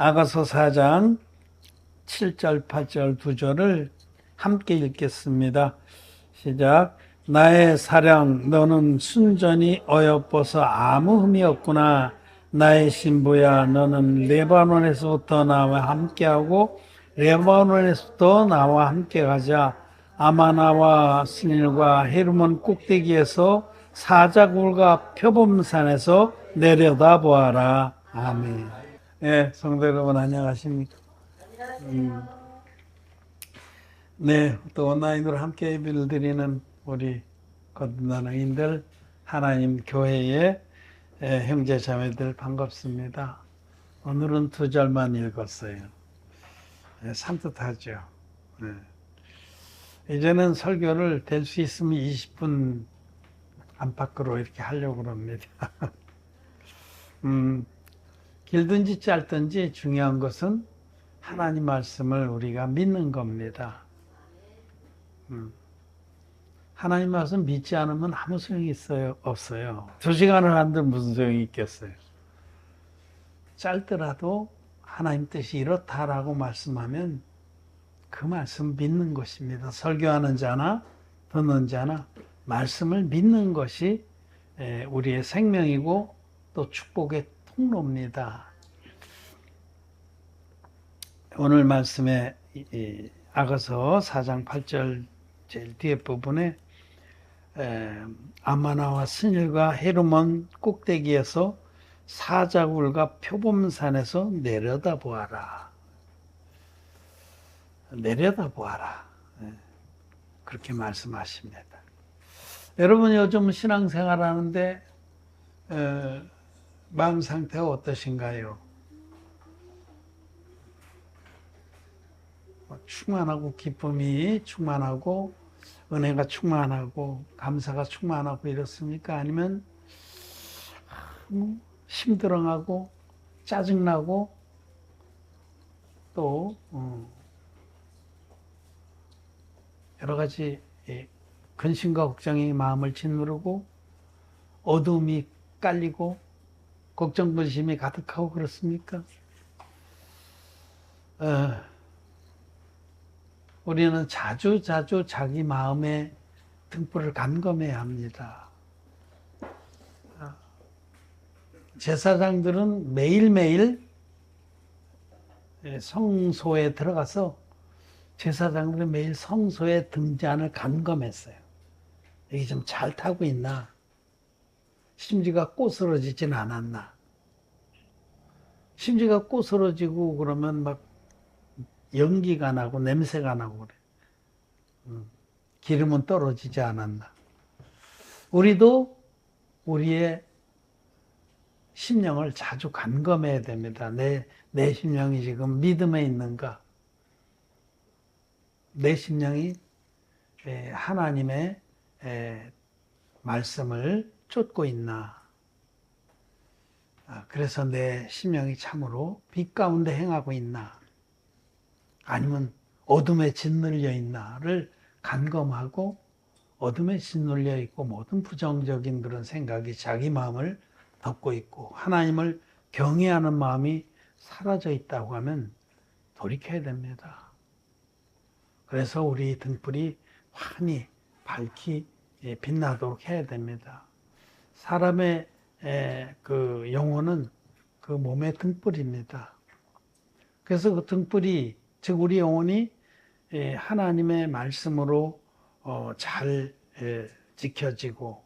아가서 4장 7절, 8절 두 절을 함께 읽겠습니다. 시작. 나의 사랑, 너는 순전히 어여뻐서 아무 흠이 없구나. 나의 신부야, 너는 레바논에서부터 나와 함께하고 레바논에서부터 나와 함께 가자. 아마나와 스닐과 헤르몬 꼭대기에서 사자굴과 표범산에서 내려다 보아라. 아멘. 네, 성도 여러분 안녕하십니까? 네, 또 온라인으로 함께 예배를 드리는 우리 거듭나는 하나님 교회의 형제 자매들 반갑습니다. 오늘은 두 절만 읽었어요. 산뜻하죠. 네. 이제는 설교를 될 수 있으면 20분 안팎으로 이렇게 하려고 합니다. 길든지 짧든지 중요한 것은 하나님 말씀을 우리가 믿는 겁니다. 하나님 말씀 믿지 않으면 아무 소용이 없어요. 2시간을 하는데 무슨 소용이 있겠어요. 짧더라도 하나님 뜻이 이렇다라고 말씀하면 그 말씀 믿는 것입니다. 설교하는 자나 듣는 자나 말씀을 믿는 것이 우리의 생명이고 또 축복의 통로입니다. 오늘 말씀에 아가서 4장 8절 제일 뒤에 부분에 아마나와 스닐과 헤르몬 꼭대기에서 사자굴과 표범산에서 내려다보아라. 내려다보아라. 그렇게 말씀하십니다. 여러분 요즘 신앙생활 하는데 마음 상태가 어떠신가요? 충만하고 기쁨이 충만하고 은혜가 충만하고 감사가 충만하고 이렇습니까? 아니면 힘들어하고 짜증나고 또 여러 가지 근심과 걱정이 마음을 짓누르고 어두움이 깔리고 걱정 근심이 가득하고 그렇습니까? 우리는 자주 자기 마음의 등불을 감검해야 합니다. 제사장들은 매일매일 성소에 들어가서 제사장들은 매일 성소의 등잔을 감검했어요. 여기 좀 잘 타고 있나? 심지가 꼬스러지진 않았나? 심지가 꼬스러지고 그러면 막 연기가 나고 냄새가 나고 그래. 기름은 떨어지지 않았나. 우리도 우리의 심령을 자주 감검해야 됩니다. 내 심령이 지금 믿음에 있는가? 내 심령이 하나님의 말씀을 쫓고 있나? 그래서 내 심령이 참으로 빛 가운데 행하고 있나? 아니면 어둠에 짓눌려 있나를 감검하고 어둠에 짓눌려 있고 모든 부정적인 그런 생각이 자기 마음을 덮고 있고 하나님을 경외하는 마음이 사라져 있다고 하면 돌이켜야 됩니다. 그래서 우리 등불이 환히 밝히 빛나도록 해야 됩니다. 사람의 그 영혼은 그 몸의 등불입니다. 그래서 그 등불이 즉 우리 영혼이 하나님의 말씀으로 잘 지켜지고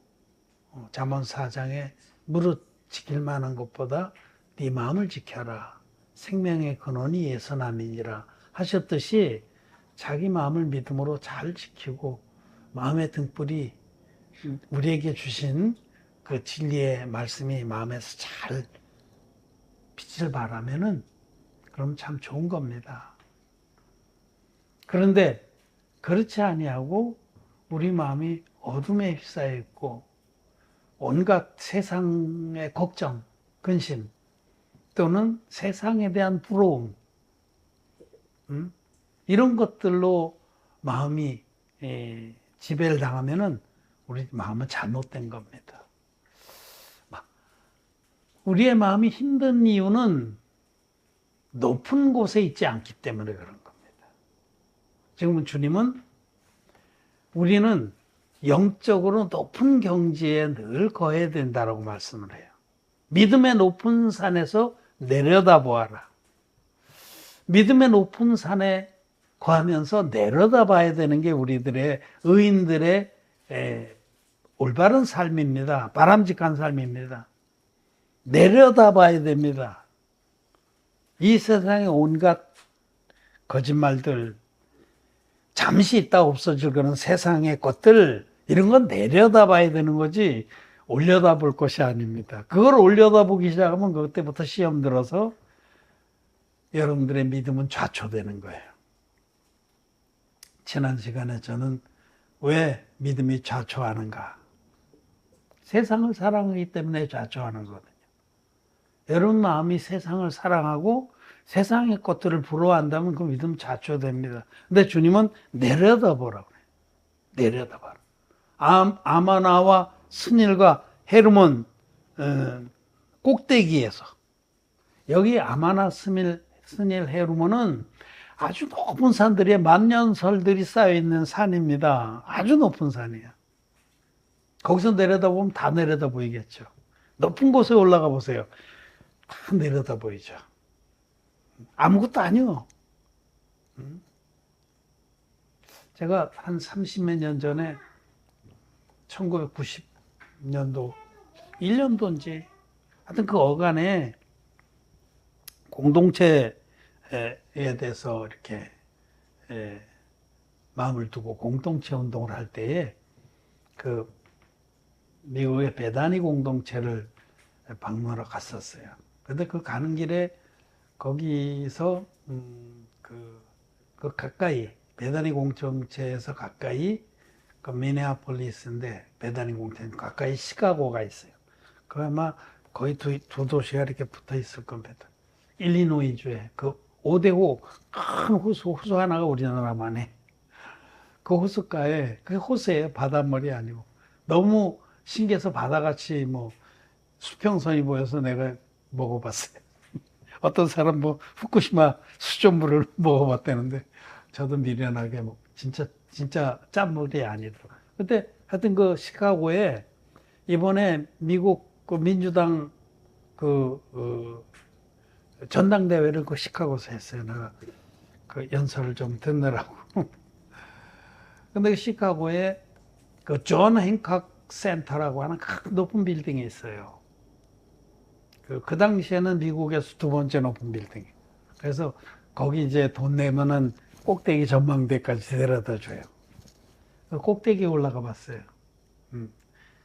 잠언 4장에 무릇 지킬 만한 것보다 네 마음을 지켜라. 생명의 근원이 예선함이니라 하셨듯이 자기 마음을 믿음으로 잘 지키고 마음의 등불이 우리에게 주신 그 진리의 말씀이 마음에서 잘 빛을 발하면은 그럼 참 좋은 겁니다. 그런데 그렇지 아니하고 우리 마음이 어둠에 휩싸여 있고 온갖 세상의 걱정, 근심 또는 세상에 대한 부러움 이런 것들로 마음이 지배를 당하면은 우리 마음은 잘못된 겁니다. 우리의 마음이 힘든 이유는 높은 곳에 있지 않기 때문에 그런 겁니다. 지금 주님은 우리는 영적으로 높은 경지에 늘 거해야 된다고 말씀을 해요. 믿음의 높은 산에서 내려다보아라. 믿음의 높은 산에 거하면서 내려다봐야 되는 게 우리들의 의인들의 올바른 삶입니다. 바람직한 삶입니다. 내려다봐야 됩니다. 이 세상에 온갖 거짓말들, 잠시 있다 없어질 그런 세상의 것들, 이런 건 내려다봐야 되는 거지 올려다볼 것이 아닙니다. 그걸 올려다보기 시작하면 그때부터 시험 들어서 여러분들의 믿음은 좌초되는 거예요. 지난 시간에 저는 왜 믿음이 좌초하는가? 세상을 사랑하기 때문에 좌초하는 거거든요. 여러분 마음이 세상을 사랑하고 세상의 것들을 부러워한다면 그 믿음 좌초됩니다. 근데 주님은 내려다보라고 그래요. 내려다봐라. 아마나와 스닐과 헤르몬 꼭대기에서, 여기 아마나 스닐 헤르몬은 아주 높은 산들이, 만년설들이 쌓여있는 산입니다. 아주 높은 산이에요. 거기서 내려다보면 다 내려다 보이겠죠. 높은 곳에 올라가 보세요. 다 내려다 보이죠. 아무것도 아니요. 제가 한 30몇 년 전에 1990년도 1년도인지 하여튼 그 어간에 공동체에 대해서 이렇게 마음을 두고 공동체 운동을 할 때에 그 미국의 베다니 공동체를 방문하러 갔었어요. 근데 그 가는 길에 거기서 그 가까이, 베다니 공동체에서 가까이 그 미네아폴리스인데 베다니 공동체 가까이 시카고가 있어요. 그 아마 거의 두 도시가 이렇게 붙어 있을 겁니다. 일리노이주에 그 5대5 큰 호수 하나가 우리나라만 해. 그 호숫가에, 그게 호수예요. 바닷물이 아니고. 너무 신기해서 바다같이 뭐 수평선이 보여서 내가 먹어봤어요. 어떤 사람 뭐 후쿠시마 수돗물을 먹어봤다는데 저도 미련하게 뭐 진짜 짠물이 아니더라고요. 근데 하여튼 그 시카고에 이번에 미국 그 민주당 전당대회를 그 시카고에서 했어요. 내가 그 연설을 좀 듣느라고. 근데 그 시카고에 그 존 행콕 센터라고 하는 큰 높은 빌딩이 있어요. 그 당시에는 미국에서 두 번째 높은 빌딩. 그래서 거기 이제 돈 내면은 꼭대기 전망대까지 데려다 줘요. 그 꼭대기에 올라가 봤어요.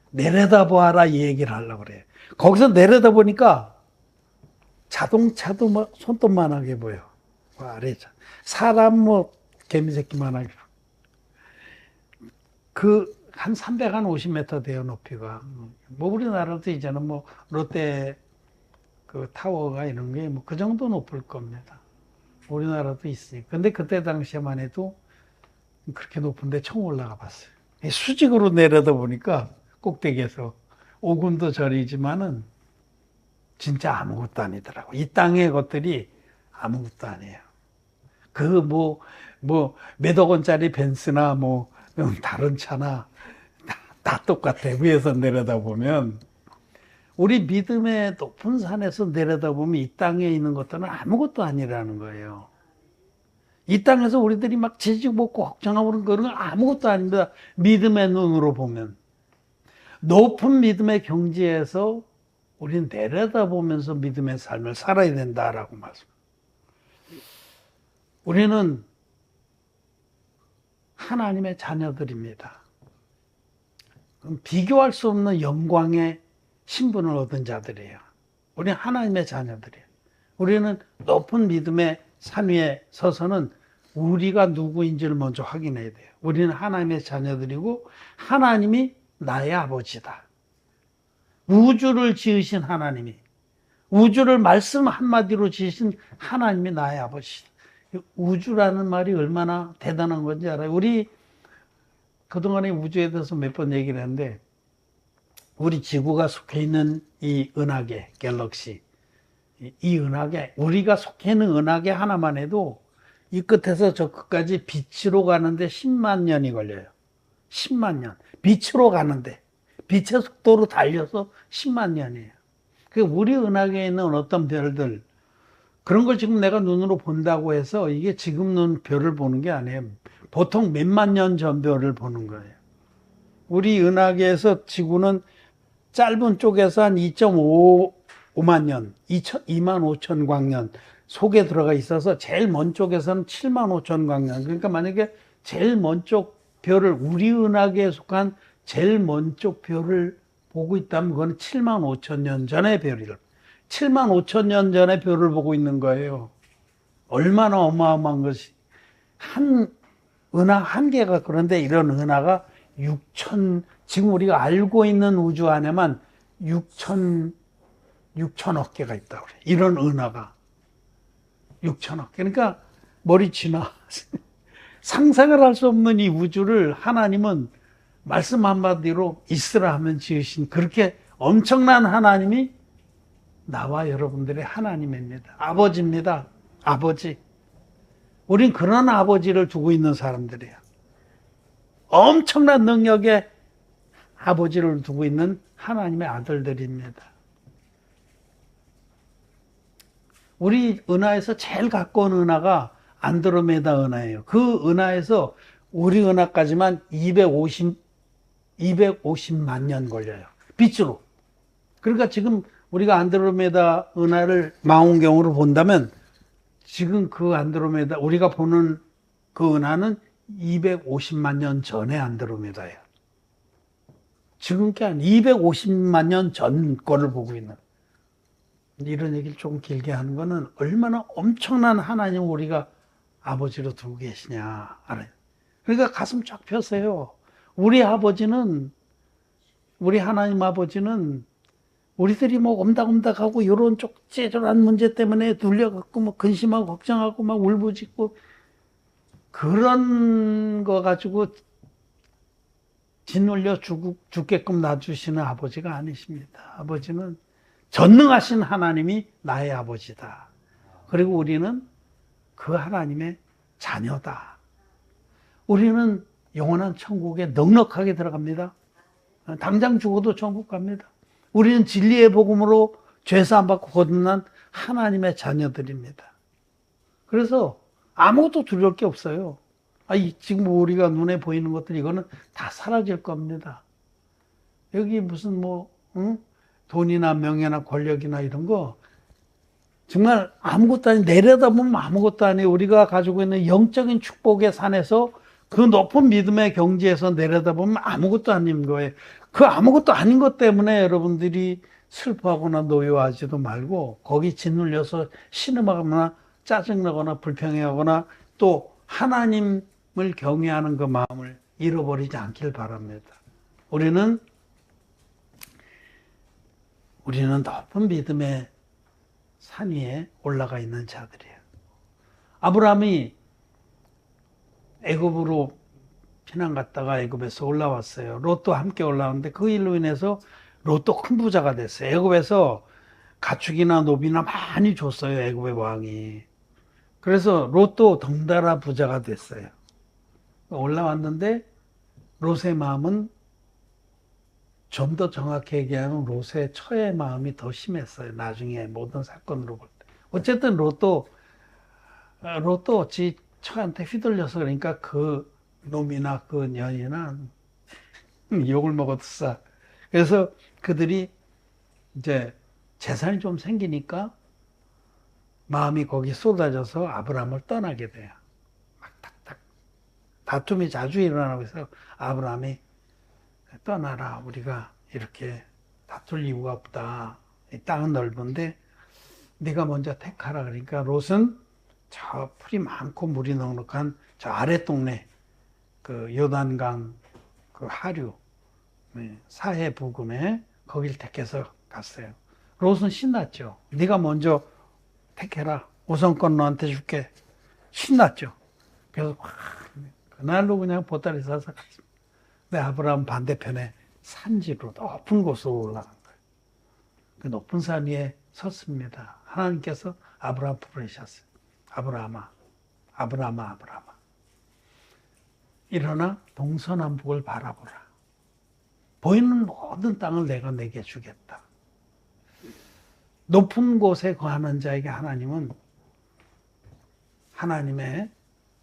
내려다 보아라 이 얘기를 하려고 그래요. 거기서 내려다 보니까 자동차도 뭐 손톱만하게 보여. 아래 사람 뭐 개미새끼만하게. 그 한 350m 돼요, 높이가. 뭐 우리나라도 이제는 뭐 롯데 그 타워가 이런 게 뭐 그 정도 높을 겁니다. 우리나라도 있으니까. 근데 그때 당시에만 해도 그렇게 높은데 처음 올라가 봤어요. 수직으로 내려다 보니까 꼭대기에서 오금도 저리지만은 진짜 아무것도 아니더라고. 이 땅의 것들이 아무것도 아니에요. 그 몇억 원짜리 벤츠나 뭐 다른 차나 다 똑같아. 위에서 내려다보면. 우리 믿음의 높은 산에서 내려다보면 이 땅에 있는 것들은 아무것도 아니라는 거예요. 이 땅에서 우리들이 막 지지고 먹고 걱정하고 그런 건 아무것도 아닙니다. 믿음의 눈으로 보면. 높은 믿음의 경지에서 우리는 내려다보면서 믿음의 삶을 살아야 된다라고 말씀. 우리는 하나님의 자녀들입니다. 비교할 수 없는 영광의 신분을 얻은 자들이에요. 우리는 하나님의 자녀들이에요. 우리는 높은 믿음의 산 위에 서서는 우리가 누구인지를 먼저 확인해야 돼요. 우리는 하나님의 자녀들이고 하나님이 나의 아버지다. 우주를 지으신 하나님이, 우주를 말씀 한마디로 지으신 하나님이 나의 아버지다. 우주라는 말이 얼마나 대단한 건지 알아요? 우리 그동안에 우주에 대해서 몇 번 얘기를 했는데, 우리 지구가 속해 있는 이 은하계, 갤럭시, 이 은하계, 우리가 속해 있는 은하계 하나만 해도 이 끝에서 저 끝까지 빛으로 가는데 10만 년이 걸려요. 10만 년. 빛으로 가는데, 빛의 속도로 달려서 10만 년이에요. 그 우리 은하계에 있는 어떤 별들, 그런 걸 지금 내가 눈으로 본다고 해서 이게 지금 눈 별을 보는 게 아니에요. 보통 몇만 년 전 별을 보는 거예요. 우리 은하계에서 지구는 짧은 쪽에서 한 2.5만 년, 2만 5천 광년 속에 들어가 있어서 제일 먼 쪽에서는 7만 5천 광년. 그러니까 만약에 제일 먼 쪽 별을, 우리 은하계에 속한 제일 먼 쪽 별을 보고 있다면 그건 7만 5천 년 전의 별이라. 7만 5천 년 전의 별을 보고 있는 거예요. 얼마나 어마어마한 것이. 은하 한 개가, 그런데 이런 은하가 6천, 지금 우리가 알고 있는 우주 안에만 6천억 개가 있다고 그래. 이런 은하가 6천억 개. 그러니까 머리 지나. 상상을 할 수 없는 이 우주를 하나님은 말씀 한마디로 있으라 하면 지으신, 그렇게 엄청난 하나님이 나와 여러분들의 하나님입니다. 아버지입니다. 아버지. 우린 그런 아버지를 두고 있는 사람들이에요. 엄청난 능력의 아버지를 두고 있는 하나님의 아들들입니다. 우리 은하에서 제일 가까운 은하가 안드로메다 은하예요. 그 은하에서 우리 은하까지만 250만 년 걸려요. 빛으로. 그러니까 지금 우리가 안드로메다 은하를 망원경으로 본다면 지금 그 안드로메다, 우리가 보는 그 은하는 250만 년 전의 안드로메다예요. 지금 게 한 250만 년 전 거를 보고 있는. 이런 얘기를 좀 길게 하는 거는 얼마나 엄청난 하나님을 우리가 아버지로 두고 계시냐 알아요. 그러니까 가슴 쫙 펴세요. 우리 아버지는, 우리 하나님 아버지는 우리들이 뭐 옴닥옴닥하고 이런 쪽제절한 문제 때문에 눌려갖고 뭐 근심하고 걱정하고 막 울부짖고 그런 거 가지고 짓눌려 죽게끔 놔주시는 아버지가 아니십니다. 아버지는 전능하신 하나님이 나의 아버지다. 그리고 우리는 그 하나님의 자녀다. 우리는 영원한 천국에 넉넉하게 들어갑니다. 당장 죽어도 천국 갑니다. 우리는 진리의 복음으로 죄사함 받고 거듭난 하나님의 자녀들입니다. 그래서 아무것도 두려울 게 없어요. 지금 우리가 눈에 보이는 것들, 이거는 다 사라질 겁니다. 여기 무슨 돈이나 명예나 권력이나 이런 거 정말 아무것도 아니, 내려다보면 아무것도 아니에요. 우리가 가지고 있는 영적인 축복의 산에서, 그 높은 믿음의 경지에서 내려다보면 아무것도 아닌 거예요. 그 아무것도 아닌 것 때문에 여러분들이 슬퍼하거나 노여워하지도 말고 거기 짓눌려서 신음하거나 짜증나거나 불평해하거나 또 하나님을 경외하는 그 마음을 잃어버리지 않길 바랍니다. 우리는 높은 믿음의 산 위에 올라가 있는 자들이에요. 아브라함이 애굽으로 피난 갔다가 애굽에서 올라왔어요. 롯도 함께 올라왔는데 그 일로 인해서 롯도 큰 부자가 됐어요. 애굽에서 가축이나 노비나 많이 줬어요. 애굽의 왕이. 그래서 롯도 덩달아 부자가 됐어요. 올라왔는데 롯의 마음은, 좀 더 정확히 얘기하면 롯의 처의 마음이 더 심했어요. 나중에 모든 사건으로 볼 때. 어쨌든 롯도 지 처한테 휘둘려서, 그러니까 그 놈이나 그 년이나 욕을 먹어도 싸. 그래서 그들이 이제 재산이 좀 생기니까 마음이 거기 쏟아져서 아브라함을 떠나게 돼요. 막 탁탁 다툼이 자주 일어나고 있어요. 아브라함이 떠나라. 우리가 이렇게 다툴 이유가 없다. 이 땅은 넓은데 네가 먼저 택하라. 그러니까 롯은 저 풀이 많고 물이 넉넉한 저 아래 동네, 그 요단강 그 하류 사해 부근에 거길 택해서 갔어요. 롯은 신났죠. 네가 먼저 택해라. 우선권 너한테 줄게. 신났죠. 그래서 그날로 그냥 보따리 싸서 갔습니다. 근데 아브라함 반대편에 산지로 높은 곳으로 올라간 거예요. 그 높은 산 위에 섰습니다. 하나님께서 아브라함 부르셨어요. 아브라함아, 아브라함아, 아브라함아. 일어나 동서남북을 바라보라. 보이는 모든 땅을 내가 내게 주겠다. 높은 곳에 거하는 자에게 하나님은 하나님의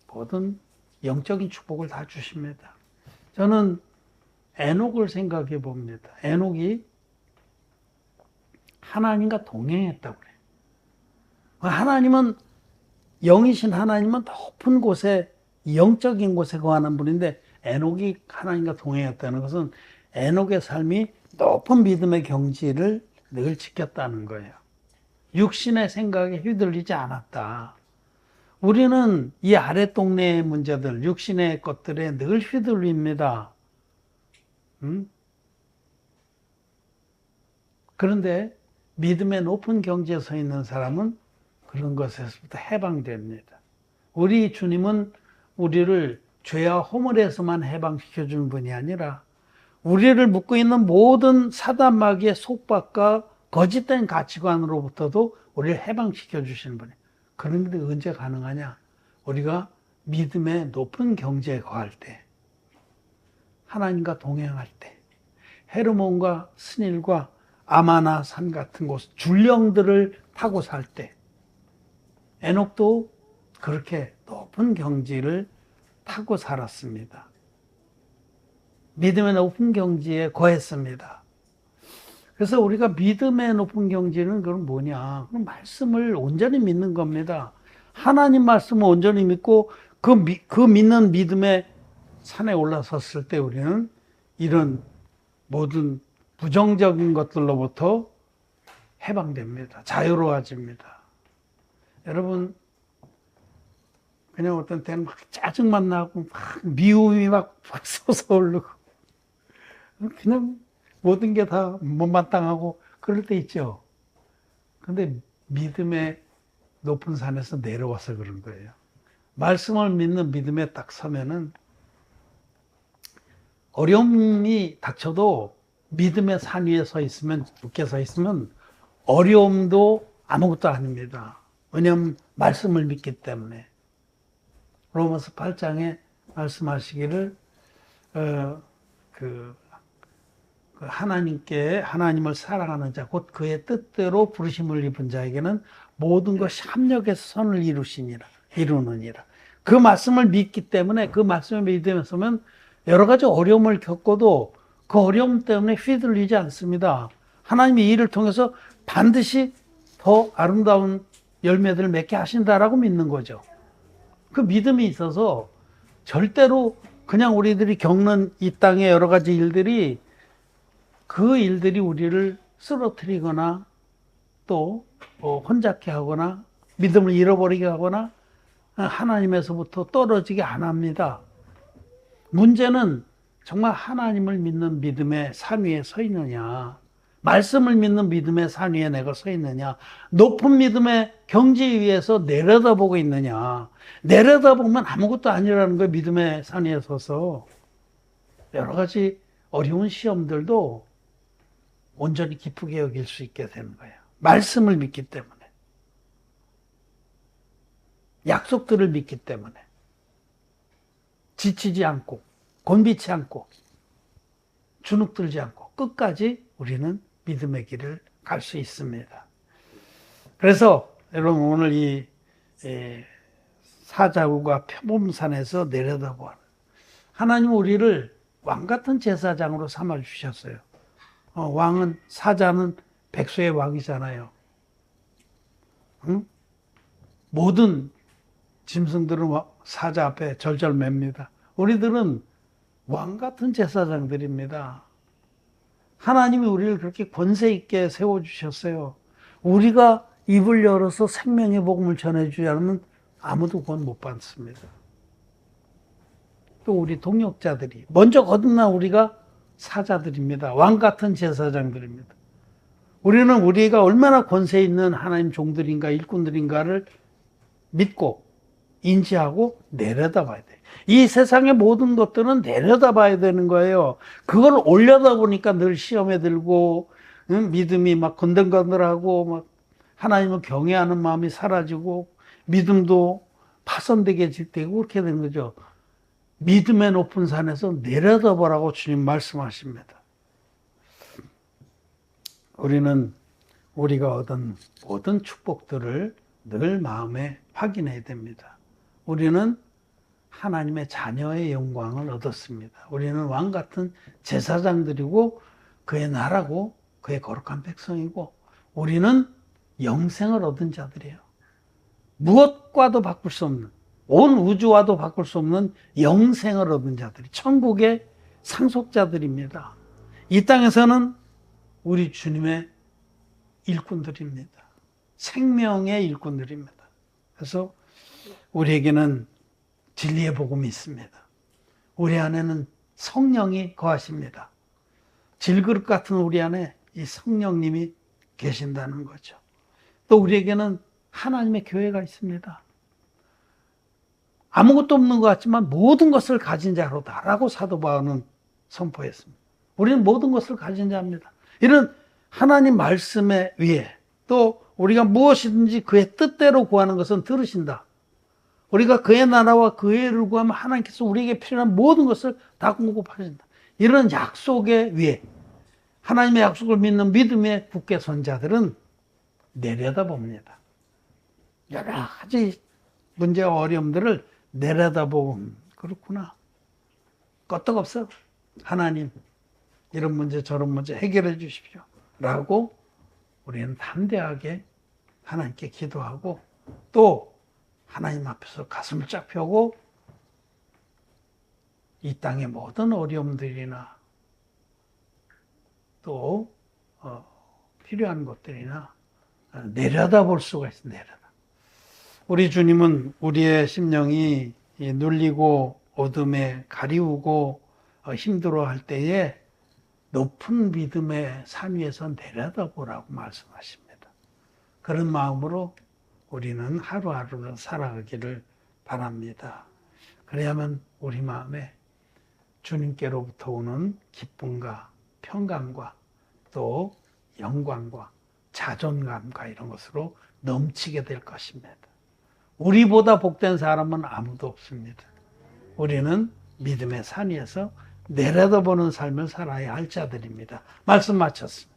모든 영적인 축복을 다 주십니다. 저는 에녹을 생각해 봅니다. 에녹이 하나님과 동행했다고 그래요. 하나님은, 영이신 하나님은 높은 곳에, 영적인 곳에 거하는 분인데, 에녹이 하나님과 동행했다는 것은 에녹의 삶이 높은 믿음의 경지를 늘 지켰다는 거예요. 육신의 생각에 휘둘리지 않았다. 우리는 이 아랫동네의 문제들, 육신의 것들에 늘 휘둘립니다. 그런데 믿음의 높은 경지에 서 있는 사람은 그런 것에서부터 해방됩니다. 우리 주님은 우리를 죄와 허물에서만 해방시켜 주는 분이 아니라 우리를 묶고 있는 모든 사단 마귀의 속박과 거짓된 가치관으로부터도 우리를 해방시켜 주시는 분이에요. 그런데 언제 가능하냐? 우리가 믿음의 높은 경지에 거할 때, 하나님과 동행할 때, 헤르몬과 스닐과 아마나 산 같은 곳, 줄령들을 타고 살 때, 에녹도 그렇게 높은 경지를 타고 살았습니다. 믿음의 높은 경지에 거했습니다. 그래서 우리가 믿음의 높은 경지는 그건 뭐냐? 그럼 말씀을 온전히 믿는 겁니다. 하나님 말씀을 온전히 믿고 그 믿는 믿음의 산에 올라섰을 때 우리는 이런 모든 부정적인 것들로부터 해방됩니다. 자유로워집니다. 여러분, 그냥 어떤 때는 막 짜증만 나고 막 미움이 막 솟아오르고 그냥 모든 게 다 못마땅하고 그럴 때 있죠. 근데 믿음의 높은 산에서 내려와서 그런 거예요. 말씀을 믿는 믿음에 딱 서면은 어려움이 닥쳐도 믿음의 산 위에 서 있으면, 굳게 서 있으면 어려움도 아무것도 아닙니다. 왜냐하면 말씀을 믿기 때문에. 로마서 8장에 말씀하시기를 하나님을 사랑하는 자, 곧 그의 뜻대로 부르심을 입은 자에게는 모든 것이 합력해서 선을 이루느니라. 그 말씀을 믿기 때문에, 그 말씀을 믿으며 서면 여러 가지 어려움을 겪어도 그 어려움 때문에 휘둘리지 않습니다. 하나님이 이 일을 통해서 반드시 더 아름다운 열매들을 맺게 하신다라고 믿는 거죠. 그 믿음이 있어서 절대로 그냥 우리들이 겪는 이 땅의 여러 가지 일들이, 그 일들이 우리를 쓰러뜨리거나 또 혼잡케 하거나 믿음을 잃어버리게 하거나 하나님에서부터 떨어지게 안 합니다. 문제는 정말 하나님을 믿는 믿음의 산 위에 서 있느냐, 말씀을 믿는 믿음의 산 위에 내가 서 있느냐, 높은 믿음의 경지 위에서 내려다보고 있느냐. 내려다보면 아무것도 아니라는 거예요. 믿음의 산 위에 서서 여러 가지 어려운 시험들도 온전히 기쁘게 여길 수 있게 되는 거예요. 말씀을 믿기 때문에, 약속들을 믿기 때문에 지치지 않고 곤비치 않고 주눅들지 않고 끝까지 우리는 믿음의 길을 갈 수 있습니다. 그래서 여러분, 오늘 이 사자굴과 표범산에서 내려다보는 하나님은 우리를 왕같은 제사장으로 삼아 주셨어요. 왕은, 사자는 백소의 왕이잖아요. 응? 모든 짐승들은 사자 앞에 절절맵니다. 우리들은 왕같은 제사장들입니다. 하나님이 우리를 그렇게 권세 있게 세워주셨어요. 우리가 입을 열어서 생명의 복음을 전해주지 않으면 아무도 구원 못 받습니다. 또 우리 동역자들이, 먼저 거듭난 우리가 사자들입니다. 왕같은 제사장들입니다. 우리는 우리가 얼마나 권세 있는 하나님 종들인가, 일꾼들인가를 믿고 인지하고 내려다봐야 돼요. 이 세상의 모든 것들은 내려다봐야 되는 거예요. 그걸 올려다 보니까 늘 시험에 들고, 믿음이 막 건들건들하고 막 하나님을 경외하는 마음이 사라지고 믿음도 파손되게 되고 그렇게 되는 거죠. 믿음의 높은 산에서 내려다보라고 주님 말씀하십니다. 우리는 우리가 얻은 모든 축복들을 늘 마음에 확인해야 됩니다. 우리는 하나님의 자녀의 영광을 얻었습니다. 우리는 왕 같은 제사장들이고 그의 나라고 그의 거룩한 백성이고 우리는 영생을 얻은 자들이에요. 무엇과도 바꿀 수 없는, 온 우주와도 바꿀 수 없는 영생을 얻은 자들이 천국의 상속자들입니다. 이 땅에서는 우리 주님의 일꾼들입니다. 생명의 일꾼들입니다. 그래서 우리에게는 진리의 복음이 있습니다. 우리 안에는 성령이 거하십니다. 질그릇 같은 우리 안에 이 성령님이 계신다는 거죠. 또 우리에게는 하나님의 교회가 있습니다. 아무것도 없는 것 같지만 모든 것을 가진 자로다라고 사도 바울은 선포했습니다. 우리는 모든 것을 가진 자입니다. 이런 하나님 말씀에 의해 또 우리가 무엇이든지 그의 뜻대로 구하는 것은 들으신다. 우리가 그의 나라와 그의 의를 구하면 하나님께서 우리에게 필요한 모든 것을 다 공급하신다. 이런 약속에 의해 하나님의 약속을 믿는 믿음의 굳게 선 자들은 내려다봅니다. 여러 가지 문제와 어려움들을 내려다보면 그렇구나. 끄떡없어. 하나님 이런 문제 저런 문제 해결해 주십시오. 라고 우리는 담대하게 하나님께 기도하고 또 하나님 앞에서 가슴을 쫙 펴고 이 땅의 모든 어려움들이나 또 필요한 것들이나 내려다볼 수가 있습니다. 우리 주님은 우리의 심령이 눌리고 어둠에 가리우고 힘들어할 때에 높은 믿음의 산 위에서 내려다보라고 말씀하십니다. 그런 마음으로 우리는 하루하루를 살아가기를 바랍니다. 그래야만 우리 마음에 주님께로부터 오는 기쁨과 평강과 또 영광과 자존감과 이런 것으로 넘치게 될 것입니다. 우리보다 복된 사람은 아무도 없습니다. 우리는 믿음의 산 위에서 내려다보는 삶을 살아야 할 자들입니다. 말씀 마쳤습니다.